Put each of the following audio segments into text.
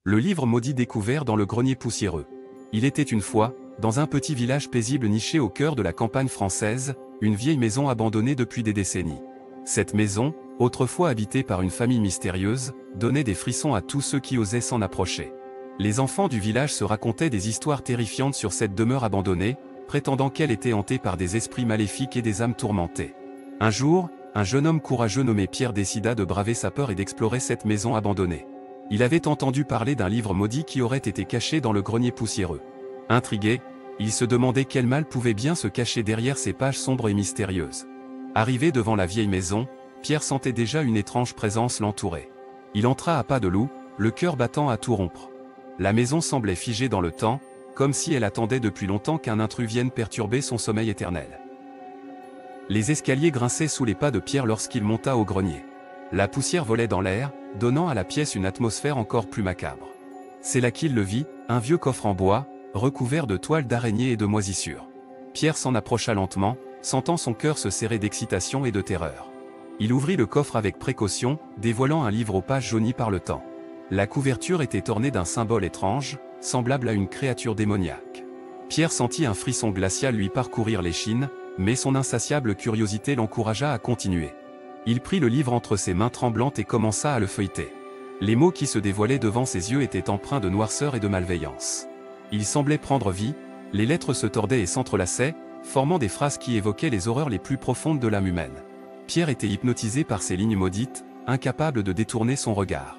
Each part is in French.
Le livre maudit découvert dans le grenier poussiéreux. Il était une fois, dans un petit village paisible niché au cœur de la campagne française, une vieille maison abandonnée depuis des décennies. Cette maison, autrefois habitée par une famille mystérieuse, donnait des frissons à tous ceux qui osaient s'en approcher. Les enfants du village se racontaient des histoires terrifiantes sur cette demeure abandonnée, prétendant qu'elle était hantée par des esprits maléfiques et des âmes tourmentées. Un jour, un jeune homme courageux nommé Pierre décida de braver sa peur et d'explorer cette maison abandonnée. Il avait entendu parler d'un livre maudit qui aurait été caché dans le grenier poussiéreux. Intrigué, il se demandait quel mal pouvait bien se cacher derrière ces pages sombres et mystérieuses. Arrivé devant la vieille maison, Pierre sentait déjà une étrange présence l'entourer. Il entra à pas de loup, le cœur battant à tout rompre. La maison semblait figée dans le temps, comme si elle attendait depuis longtemps qu'un intrus vienne perturber son sommeil éternel. Les escaliers grinçaient sous les pas de Pierre lorsqu'il monta au grenier. La poussière volait dans l'air, donnant à la pièce une atmosphère encore plus macabre. C'est là qu'il le vit, un vieux coffre en bois, recouvert de toiles d'araignée et de moisissures. Pierre s'en approcha lentement, sentant son cœur se serrer d'excitation et de terreur. Il ouvrit le coffre avec précaution, dévoilant un livre aux pages jaunies par le temps. La couverture était ornée d'un symbole étrange, semblable à une créature démoniaque. Pierre sentit un frisson glacial lui parcourir l'échine, mais son insatiable curiosité l'encouragea à continuer. Il prit le livre entre ses mains tremblantes et commença à le feuilleter. Les mots qui se dévoilaient devant ses yeux étaient empreints de noirceur et de malveillance. Il semblait prendre vie, les lettres se tordaient et s'entrelaçaient, formant des phrases qui évoquaient les horreurs les plus profondes de l'âme humaine. Pierre était hypnotisé par ces lignes maudites, incapable de détourner son regard.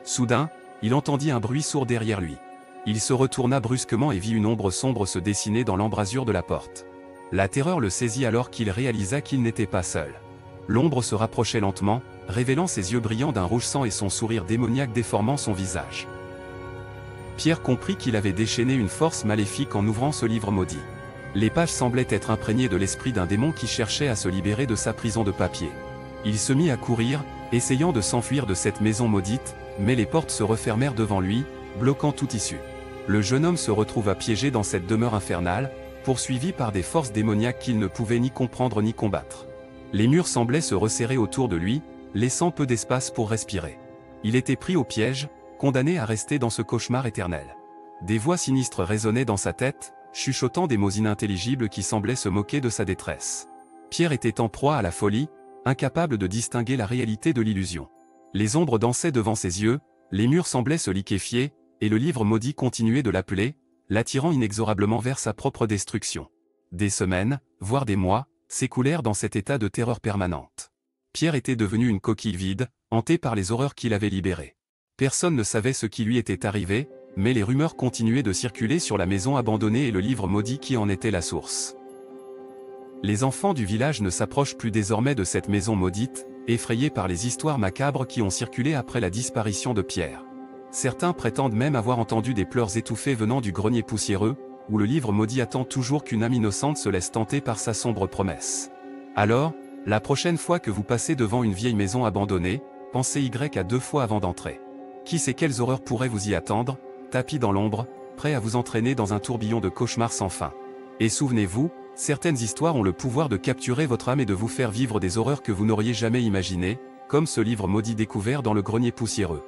Soudain, il entendit un bruit sourd derrière lui. Il se retourna brusquement et vit une ombre sombre se dessiner dans l'embrasure de la porte. La terreur le saisit alors qu'il réalisa qu'il n'était pas seul. L'ombre se rapprochait lentement, révélant ses yeux brillants d'un rouge sang et son sourire démoniaque déformant son visage. Pierre comprit qu'il avait déchaîné une force maléfique en ouvrant ce livre maudit. Les pages semblaient être imprégnées de l'esprit d'un démon qui cherchait à se libérer de sa prison de papier. Il se mit à courir, essayant de s'enfuir de cette maison maudite, mais les portes se refermèrent devant lui, bloquant toute issue. Le jeune homme se retrouva piégé dans cette demeure infernale, poursuivi par des forces démoniaques qu'il ne pouvait ni comprendre ni combattre. Les murs semblaient se resserrer autour de lui, laissant peu d'espace pour respirer. Il était pris au piège, condamné à rester dans ce cauchemar éternel. Des voix sinistres résonnaient dans sa tête, chuchotant des mots inintelligibles qui semblaient se moquer de sa détresse. Pierre était en proie à la folie, incapable de distinguer la réalité de l'illusion. Les ombres dansaient devant ses yeux, les murs semblaient se liquéfier, et le livre maudit continuait de l'appeler, l'attirant inexorablement vers sa propre destruction. Des semaines, voire des mois, s'écoulèrent dans cet état de terreur permanente. Pierre était devenu une coquille vide, hanté par les horreurs qu'il avait libérées. Personne ne savait ce qui lui était arrivé, mais les rumeurs continuaient de circuler sur la maison abandonnée et le livre maudit qui en était la source. Les enfants du village ne s'approchent plus désormais de cette maison maudite, effrayés par les histoires macabres qui ont circulé après la disparition de Pierre. Certains prétendent même avoir entendu des pleurs étouffés venant du grenier poussiéreux, où le livre maudit attend toujours qu'une âme innocente se laisse tenter par sa sombre promesse. Alors, la prochaine fois que vous passez devant une vieille maison abandonnée, pensez à 2 fois avant d'entrer. Qui sait quelles horreurs pourraient vous y attendre, tapis dans l'ombre, prêts à vous entraîner dans un tourbillon de cauchemars sans fin. Et souvenez-vous, certaines histoires ont le pouvoir de capturer votre âme et de vous faire vivre des horreurs que vous n'auriez jamais imaginées, comme ce livre maudit découvert dans le grenier poussiéreux.